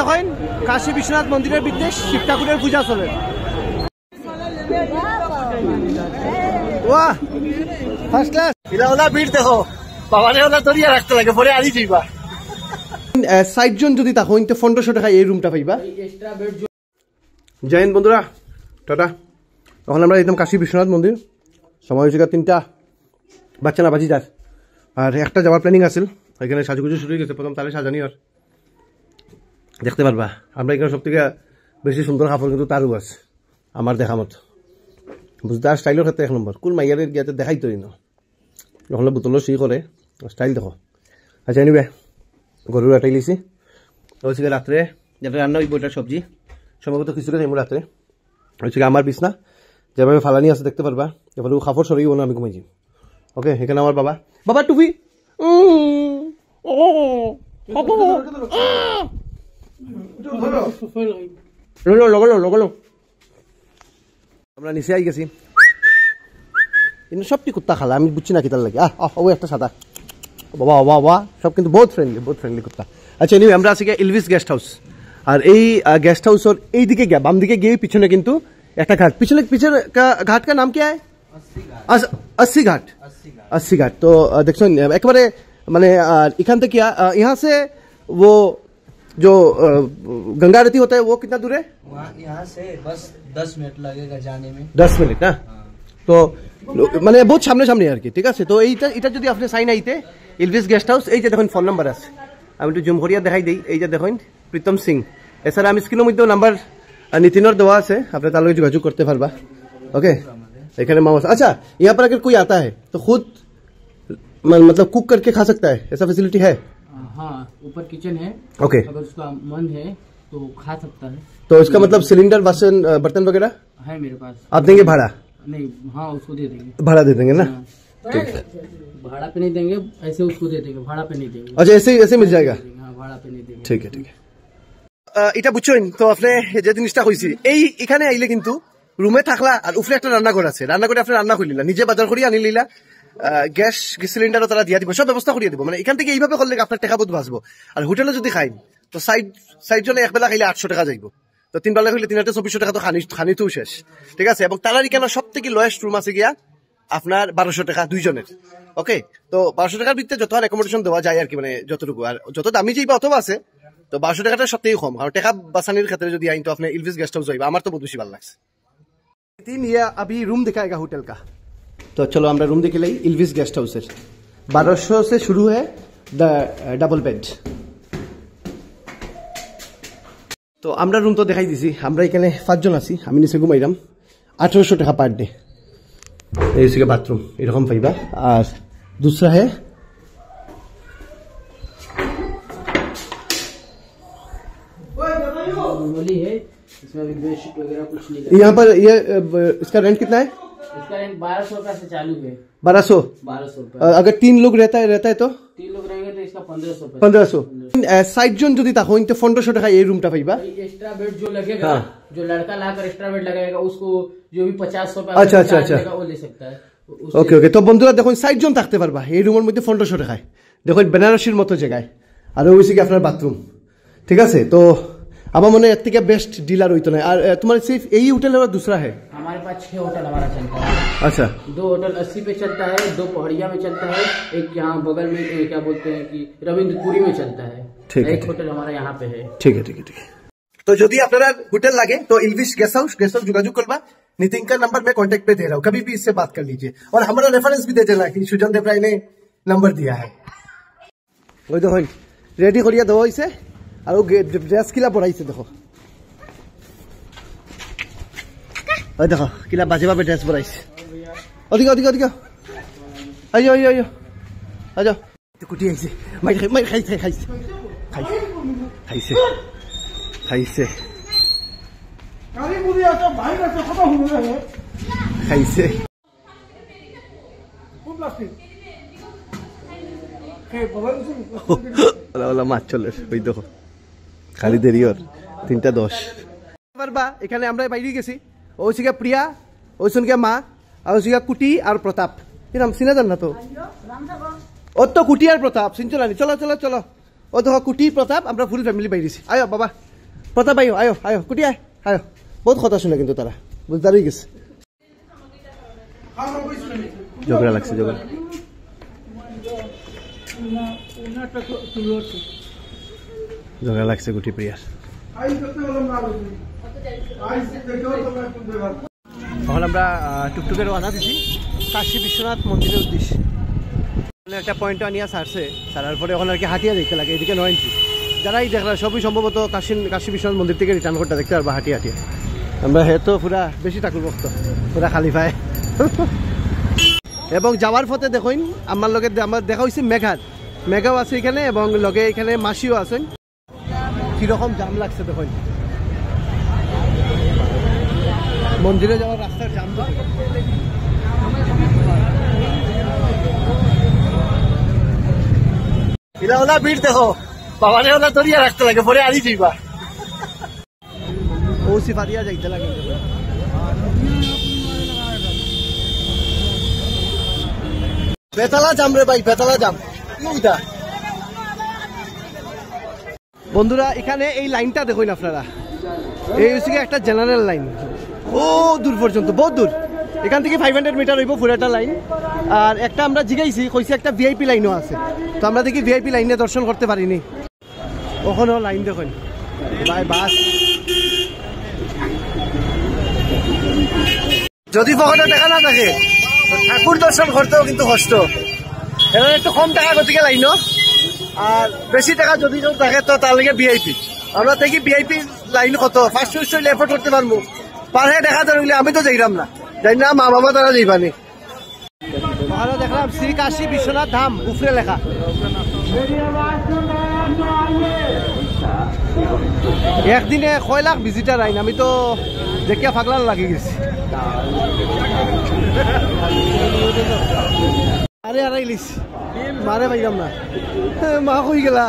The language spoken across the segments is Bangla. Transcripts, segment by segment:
দেখেন কাশী বিশ্বনাথ মন্দিরের বিদ্বেষ শিব ঠাকুরের পূজা চলে। বাহ ফার্স্ট ক্লাস ইলাওলা ভিড় দেখো বাবারে ওলা তরিয়া রাখতে লাগে পরে আনি যাইবা 60 জন যদি থাকো ইনতে 1500 টাকা এই রুমটা পাইবা। জয় হিন্দ বন্ধুরা, টাটা। এখন আমরা একদম কাশী বিশ্বনাথ মন্দির, সময় হয়েছে 3টা বাচ্চা না বাজি যার, আর একটা যাওয়ার প্ল্যানিং আছিল। এখানে সাজুগুজু শুরু হয়ে গেছে, প্রথম তাহলে সাজানি আর দেখতে পারবা। আমরা এখানে সব থেকে বেশি সুন্দর কাপড় কিন্তু তারও আছে আমার দেখা মতো, বুঝতে আর স্টাইলের ক্ষেত্রে 1 নম্বর। কোন মাইয়ারের গিয়াতে দেখাই তৈরি না, যখন বোতলও সি করে স্টাইল দেখো। আচ্ছা নিবে গরুর আটাই লিছি হচ্ছে রাত্রে যেটা রান্না হইব ওইটার সবজি সম্ভবত খিচুড়ি খাইব রাত্রে। হচ্ছে আমার বিছনা যেভাবে ফালানি আছে দেখতে পারবা, এবার কাপড় সরিয়ে না আমি ঘুমাই যাই। ওকে, এখানে আমার বাবা বাবা টুপি আমরা নিচে আই গেছি, কিন্তু সবটি কুত্তা খালা আমি বুঝছি না কি তার লাগে। ও একটা সাদা বাবা বাবা বাবা সব কিন্তু বহুত ফ্রেন্ডলি কুত্তা। আচ্ছা এনিওয়ে আমরা আছি ইলভিস গেস্ট হাউস, আর এই গেস্ট হাউসের এই দিকে গিয়ে বাম দিকে গিয়ে পিছনে কিন্তু একটা ঘাট, পিছনে ঘাট কা নাম কি है? 80 घाट। तो देखो একবারে মানে এখান থেকে यहाँ से वो जो गंगा आरती होता है वो कितना दूर है? यहाँ से बस 10 मिनट लगेगा जाने में। 10 मिनट ना, তো মানে বহুত সামনে সামনে আর কি। ঠিক আছে, তো এইটা যদি আপনি সাইন আইতে ইলভিস গেস্ট হাউস, এই যে দেখুন ফোন নাম্বার আছে, আমি একটু জুম করিয়া দেখাই দিই। এই যে দেখুন প্রীতম সিং, এছাড়া আমি স্ক্রিনের মধ্যেও নাম্বার नितिनर देवा আছে, আপনি তার লগে যোগাযোগ করতে পারবা। ओके, এখানে মামা। अच्छा, यहाँ पर अगर कोई आता है तो खुद मतलब कुक करके खा सकता है, ऐसा फैसिलिटी है? हाँ, ऊपर किचन है। ओके, अगर उसका मन है तो खा सकता है। तो इसका मतलब सिलेंडर वासन बर्तन वगैरह है मेरे पास। आप देंगे भाड़ा? नहीं, हाँ उसको दे देंगे। भाड़ा दे देंगे ना? ठीक है, भाड़ा पे नहीं देंगे, ऐसे उसको दे देंगे, भाड़ा पे नहीं देंगे। अच्छा, ऐसे मिल जाएगा? हाँ, भाड़ा पे नहीं देंगे। ঠিক আছে। এটা বুঝছেন তো আপনি যে জিনিসটা কইছি, এই এখানে আইলে কিন্তু রুমে থাকলা আর উপরে একটা রান্নাঘর আছে, রান্নাঘরে আপনি রান্না করিলা, নিজে বাজার করিয়া আনি লিলা, গ্যাস সিলিন্ডারও তারা দিয়া দিব, সব ব্যবস্থা করিয়ে দিব। মানে এখান থেকে এইভাবে করলে আপনার টাকা বহুত বাঁচবো। আর হোটেলে যদি খাই তো সাইড জনে একবেলা খাইলে 800 টাকা যাইব, তো 3 বেলা খাইলে 3,2400 টাকা তো খানিতেও শেষ। ঠিক আছে, এবং তারার এখানে সব থেকে লোয়েস্ট রুম আছে গিয়া আপনার 1200 টাকা 2 জনের। ওকে, তো 1200 টাকার ভিতরে যত অ্যাকোমোডেশন দেওয়া যায় আর কি, মানে যতটুকু, আর যত দামি যাইবা অথবা আছে, তো 1200 টাকাটা সবথেকে কম। আর টাকা বাঁচানোর ক্ষেত্রে যদি আইন তো আপনি ইলভিস গেস্ট হাউস যাইবা, আমার তো বহুত বেশি ভালো লাগছে। ये अभी रूम दिखाएगा होटल का, तो चलो আমরা रूम देख লাই। ইলভিস গেস্ট হাউসের 1200 से शुरू है द डबल बेड। তো আমরা রুম তো দেখাই দিছি, আমরা এখানে 5 জন আছি, আমি নিচে ঘুমাইলাম। 1800 টাকা পার ডে। এই হচ্ছে বাথরুম, এরকম পাইবা। আর दूसरा है है, इसमें भी बेडशीट वगैरह कुछ नहीं। यहाँ पर ये इसका रेंट कितना है? इसका रेंट 1200 रुपए से चालू है। 1200 रुपए। अगर 3 लोग रहता है तो 3 लोग रहेंगे तो इसका 1500। 60 জন যদি থাকো ইনতে 1500 টাকা এই রুমটা পাইবা। एक्स्ट्रा बेड जो लगेगा, जो लड़का लाकर एक्स्ट्रा बेड लगाएगा उसको जो भी 50 रुपए वो ले सकता है। ওকে, তো বন্ধুরা দেখুন 60 জন থাকতে পারবা এই রুমের মধ্যে 1500 টাকায়। দেখুন বেনারসির মতো জায়গায়, আর ওইসে কি আপনার বাথরুম। ঠিক আছে, তো আমার মনে এর থেকে বেস্ট ডিলার হইতো না। আর তোমার সির্ফ এই হোটেল और दूसरा है? हमारे पास 6 होटल हमारा चलता है। अच्छा, 2 होटल 80 पे चलता है, 2 पहाड़िया में चलता है, एक यहाँ बगल में क्या बोलते हैं कि रविंद्रपुरी में चलता है। एक होटल हमारा यहाँ पे है। ठीक है। तो যদি আপনারা হোটেল লাগে तो इल्विस गेस्ट हाउस যোগাযোগ করবা। नितिन का नंबर मैं कांटेक्ट पे दे रहा हूँ, कभी भी इससे बात कर लीजिए। और हमारा रेफरेंस भी दे देना कि सुजन देव राय ने नंबर दिया है। ওই দেখুন রেডি করিয়া দেওয়া হয়েছে, আর ড্রেস কিলা পড়াইছে দেখো। ওই দেখো কিলা বাজে ভাবে ড্রেস পড়াইছে। ওদিকে আইও আজো কুটি আইছে, মাই খাইছে খাইছে মাছ চলে। ওই দেখো খালি দেরি ওর 3:10 পারবা। এখানে আমরা বাইরে গেছি, ওইসিকা প্রিয়া, ওইসনকে মা, আর ওইসিকা কুটি আর প্রতাপ। এরকম চিনা জান না তো, ও তো কুটি আর প্রতাপ চিনছো না? চলো ও দেখো কুটি প্রতাপ, আমরা ফুল ফ্যামিলি বাইরেছি। আয় বাবা প্রতাপ আয়ো আয়ো আয়ো কুটি আয় আয়ো বহুত কথা শুনে কিন্তু তারা বুঝতে গেছে ঝগড়া লাগছে ঝগড়া লাগছে গুটি প্রিয়ার এখন আমরা টুকটুকের রওনা দিছি কাশী বিশ্বনাথ মন্দিরের উদ্দেশ্যে একটা পয়েন্ট আনিয়া ছাড়ছে ছাড়ার পরে এখন আর কি হাটিয়া দেখতে লাগে এদিকে 9 এন্ট্রি যারাই দেখলাম সবই সম্ভবত কাশী বিশ্বনাথ মন্দির থেকে রিটার্ন করতে দেখতে পারবা হাটিয়া আমরা তো পুরা বেশি টাকুর বক্ত পুরা খালি পায় এবং যাওয়ার পথে দেখুন আমার লগে আমার দেখা হয়েছে মেঘাও আছে এখানে এবং লগে এখানে মাসিও আছেন কিরকম জাম লাগছে দেখুন মন্দিরে যাওয়ার রাস্তার জাম ইলা ভিড় দেখো বাবারে ওলা তরিয়া রাখতে লাগে পরে আনি যাইবা ও সিফারিয়া যাইতে লাগে বেতালা জাম রে ভাই বেতালা জাম বন্ধুরা এখানে এই লাইনটা দেখুন আপনারা এই হচ্ছে একটা জেনারেল লাইন ও দূর পর্যন্ত বহুত দূর এখান থেকে 500 মিটার হইব পুরাটা লাইন আর একটা আমরা জিগাইছি কইছে একটা ভিআইপি লাইনও আছে তো আমরা দেখি ভিআইপি লাইনে দর্শন করতে পারিনি ওখানেও লাইন দেখুন বাই বাস যদি পকেটে টাকা না থাকে ঠাকুর দর্শন করতেও কিন্তু কষ্ট এখানে একটু কম টাকা গতিকে লাইনও আর বেশি টাকা যদি থাকে তো তার লাগে ভিআইপি আমরা দেখি ভিআইপি লাইন কত ফার্স্ট এফোর্ট করতে পারবো পারে দেখা ধরলে আমি তো যাইলাম না যাই না মা বাবা তারা যাইবানি ওখানে দেখলাম শ্রী কাশী বিশ্বনাথ ধাম উপরে লেখা একদিনে 6 লাখ ভিজিটার আইন আমি তো দেখিয়া ফাগলার লাগি গেছি আরে আড়াইলিস মারে পাইলাম না মা কই গেলা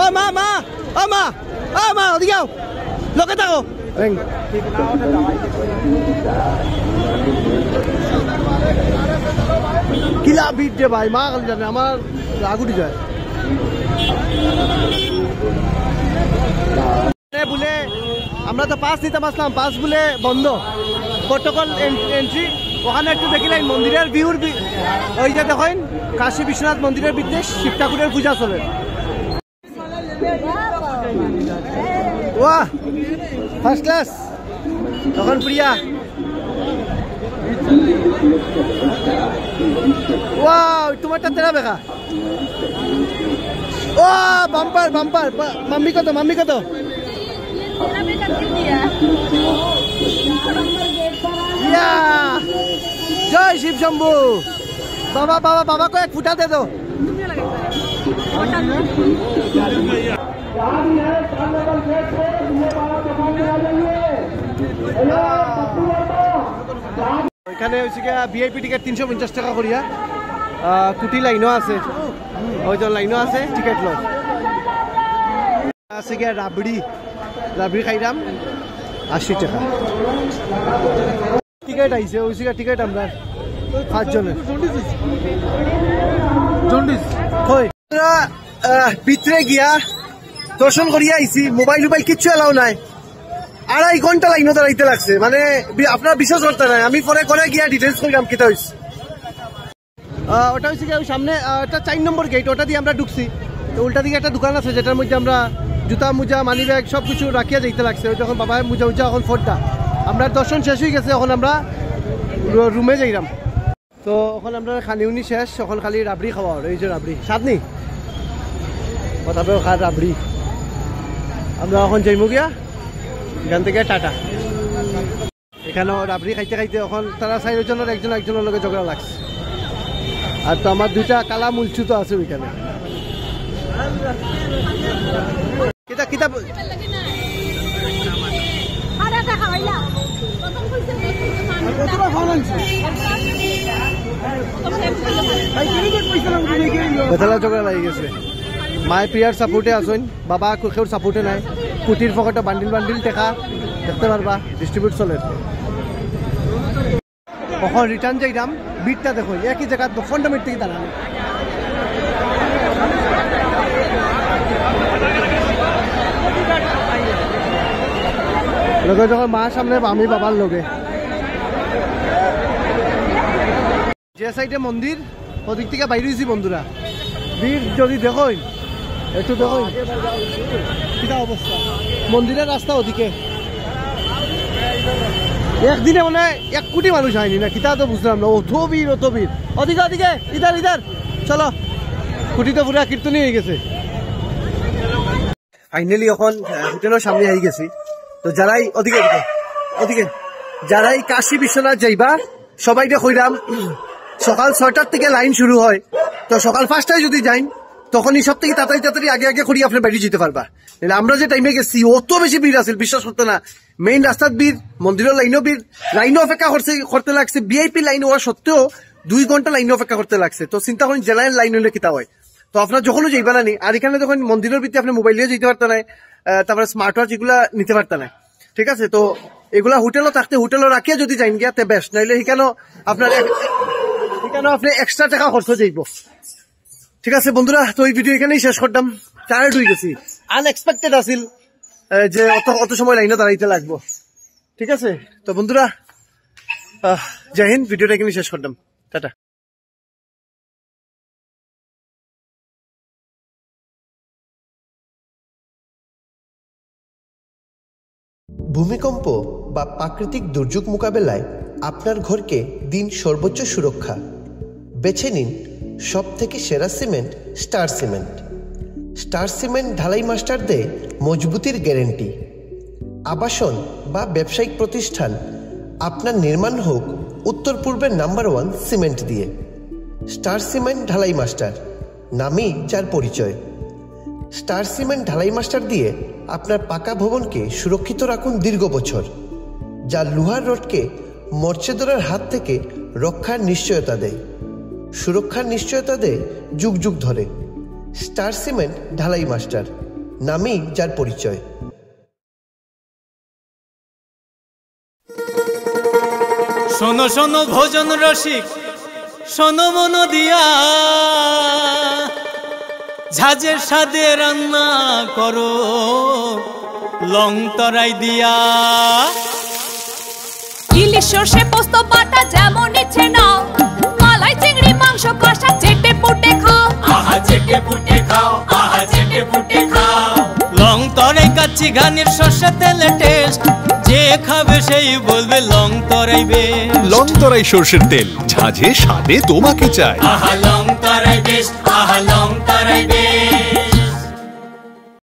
ও মা মা ও মা ও মা ওদিকে আও লোকে থাকো কিলা ভিড় দে ভাই মা কাল জানে আমার রাগ উঠে যায় বলে আমরা তো পাস নিতে পারলাম পাস বলে বন্ধ প্রটোকল এন্ট্রি ওখানে একটু দেখিলেন মন্দিরের ভিউর ওই যে দেখেন কাশী বিশ্বনাথ মন্দিরের বিদ্বেষ শিব ঠাকুরের পূজা চলে ওয়াহ ফার্স্ট ক্লাস তখন প্রিয়া ওয়াও তোমারটা তেরা বেকা ও বাম্পার বাম্পার মাম্মি কত জয় শিব শম্ভু বাবা को एक फुटा दे दो এখানে হচ্ছে কি ভিআইপি টিকেট 350 টাকা করিয়া কুটি লাইনও আছে ওইজন লাইনও আছে টিকেট লয় আছে কি রাবড়ি খাইলাম 80 টাকা টিকেট আইছে ওই টিকেট আমরা 5 জনের ভিতরে গিয়া দর্শন করিয়া আইছি মোবাইল কিচ্ছু এলাও নাই 2.5 ঘন্টা লাইনও দাঁড়াইতে লাগছে মানে আপনার বিশ্বাস করতে নাই আমি পরে করে গিয়া ডিটেলস কইলাম কেটা হইছে ওটা হচ্ছে কি সামনে একটা 4 নম্বর গেট ওটা দিয়ে আমরা ঢুকছি তো উল্টা দিকে একটা দোকান আছে যেটার মধ্যে আমরা জুতা মুজা মানি ব্যাগ সবকিছু রাখিয়া যাইতে লাগছে ওই যখন বাবা মুজা এখন ফোরটা আমরা দর্শন শেষ হয়ে গেছে এখন আমরা রুমে যাইলাম তো এখন আমরা খানিউনি শেষ এখন খালি রাবড়ি খাওয়া এই যে রাবড়ি সাদনি কথাবেও খার রাবড়ি আমরা এখন যাইমু গিয়া এখান থেকে টাটা এখানেও রাবড়ি খাইতে এখন তারা 4 জনের একজনের লগে ঝগড়া লাগছে আর তো আমার 2টা কালা মুলচুতো আছে ওইখানে কিতাব বেতালা ঝগড়া লাগি গেছে মায়ে প্রিয়ার সাপোর্টে আসেন বাবা কেউর সাপোর্টে নাই কুটির পকেটে বান্ডিল টেকা দেখতে পারবা ডিস্ট্রিবিউট চলে কখন রিটার্ন যাইলাম বিটটা দেখো একই জায়গা 2 মিনিট থেকে দাঁড়ানো লগে যখন মার সামনে আমি বাবার লগে যে সাইডে মন্দির ওদিক থেকে বাইরে হয়েছি বন্ধুরা ভিড় যদি দেখো একটু দেখো কিটা অবস্থা মন্দিরের রাস্তা ওদিকে একদিনে মানে 1 কোটি মানুষ হয়নি না কিতা তো বুঝলাম না অত ভিড় ওদিকে ওদিকে ইধার চলো কোটি তো পুরা কীর্তনই হয়ে গেছে ফাইনালি এখন হোটেলের সামনে আই গেছি তো যারাই ওদিকে যারাই কাশী বিশ্বনাথ যাইবা সবাইকে কইরাম সকাল 6টার থেকে লাইন শুরু হয় তো সকাল 5টায় যদি যাইন তখনই সব থেকে তাড়াতাড়ি আগে করি আপনি বাড়ি যেতে পারবা আমরা যে টাইমে গেছি অত বেশি ভিড় আছে বিশ্বাস করতে না মেইন রাস্তার ভিড় মন্দিরের লাইনও অপেক্ষা করতে লাগছে ভিআইপি লাইন হওয়া সত্ত্বেও 2 ঘন্টা লাইন অপেক্ষা করতে লাগছে তো চিন্তা করেন জেলায় লাইন হলে কিতা হয় তো আপনার যখনও যাইবা না আর এখানে যখন মন্দিরের ভিতরে আপনি মোবাইল নিয়ে যেতে পারতেন না তারপরে স্মার্ট ওয়াচ এগুলা নিতে পারতেন না ঠিক আছে তো এগুলা হোটেলও থাকতে হোটেলও রাখিয়ে যদি যাইন গিয়া তে বেস্ট নাইলে এখানেও আপনি এক্সট্রা টাকা খরচ যাইব ঠিক আছে বন্ধুরা তো এই ভিডিও এখানেই শেষ করতাম টায়ার্ড হয়ে গেছি আনএক্সপেক্টেড আছিল যে অত সময় লাইনে দাঁড়াইতে লাগবো ঠিক আছে তো বন্ধুরা জয় হিন্দ ভিডিওটা এখানেই শেষ করতাম টাটা ভূমিকম্প বা প্রাকৃতিক দুর্যোগ মোকাবেলায় আপনার ঘরকে দিন সর্বোচ্চ সুরক্ষা বেছে নিন সবথেকে সেরা সিমেন্ট স্টার সিমেন্ট ঢালাই মাস্টার দেয় মজবুতির গ্যারেন্টি আবাসন বা ব্যবসায়িক প্রতিষ্ঠান আপনার নির্মাণ হোক উত্তর পূর্বের নাম্বার 1 সিমেন্ট দিয়ে স্টার সিমেন্ট ঢালাই মাস্টার নামই যার পরিচয় স্টার সিমেন্ট ঢালাই মাস্টার দিয়ে আপনার পাকা ভবনকে সুরক্ষিত রাখুন দীর্ঘ বছর যা লোহার রডকে মরচেদরের হাত থেকে রক্ষার নিশ্চয়তা দেয় সুরক্ষার নিশ্চয়তা দেয় যুগ যুগ ধরে স্টার সিমেন্ট ঢালাই মাস্টার নামই যার পরিচয় শোনো শোনো ভোজন রসিক শোনো মন দিয়া ঝাঁঝের স্বাদে রান্না করো লং তরাই দিয়া ইলিশ সর্ষে পোস্ত বাটা যেমন ইচ্ছে নাও মালাই চিংড়ি মাংস কষা চেটে পুটে খাও আহা চেটে পুটে খাও আহা চেটে পুটে খাও লং তরাই কাচ্চি ঘানির সর্ষে তেলে টেস্ট যে খাবে সেই বলবে লং তরাই বেশ লং তরাই সর্ষের তেল ঝাঁঝে স্বাদে তোমাকে চাই আহা লং তরাই বেশ আহা